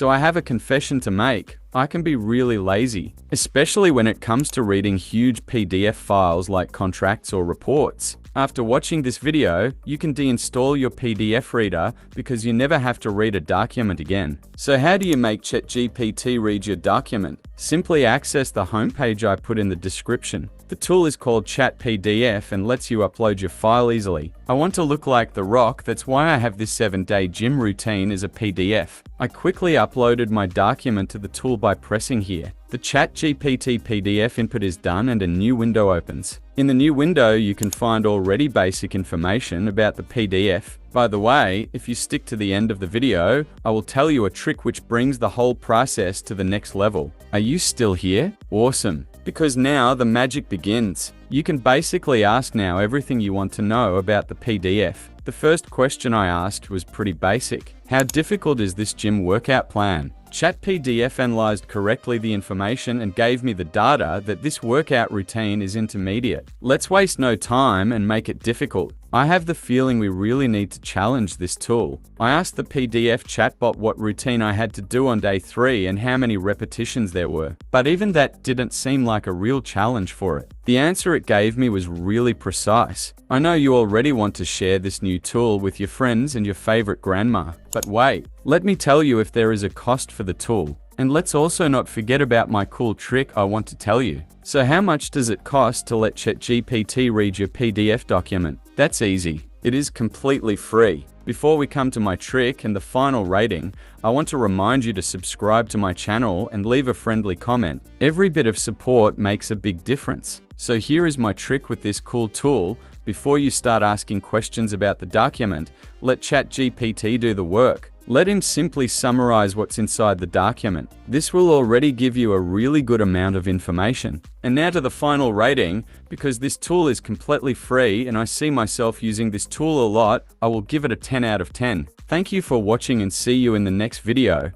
So I have a confession to make. I can be really lazy, especially when it comes to reading huge PDF files like contracts or reports. After watching this video, you can deinstall your PDF reader because you never have to read a document again. So how do you make ChatGPT read your document? Simply access the homepage I put in the description. The tool is called Chatpdf and lets you upload your file easily. I want to look like The Rock, that's why I have this 7-day gym routine as a PDF. I quickly uploaded my document to the tool by pressing here. The ChatGPT PDF input is done and a new window opens. In the new window, you can find already basic information about the PDF. By the way, if you stick to the end of the video, I will tell you a trick which brings the whole process to the next level. Are you still here? Awesome. Because now the magic begins. You can basically ask now everything you want to know about the PDF. The first question I asked was pretty basic. How difficult is this gym workout plan? Chatpdf analyzed correctly the information and gave me the data that this workout routine is intermediate. Let's waste no time and make it difficult. I have the feeling we really need to challenge this tool. I asked the PDF chatbot what routine I had to do on day 3 and how many repetitions there were. But even that didn't seem like a real challenge for it. The answer it gave me was really precise. I know you already want to share this new tool with your friends and your favorite grandma. But wait, let me tell you if there is a cost for the tool. And let's also not forget about my cool trick I want to tell you. So how much does it cost to let ChatGPT read your PDF document? That's easy. It is completely free. Before we come to my trick and the final rating, I want to remind you to subscribe to my channel and leave a friendly comment. Every bit of support makes a big difference. So here is my trick with this cool tool. Before you start asking questions about the document, let ChatGPT do the work. Let him simply summarize what's inside the document. This will already give you a really good amount of information. And now to the final rating. Because this tool is completely free and I see myself using this tool a lot, I will give it a 10 out of 10. Thank you for watching and see you in the next video.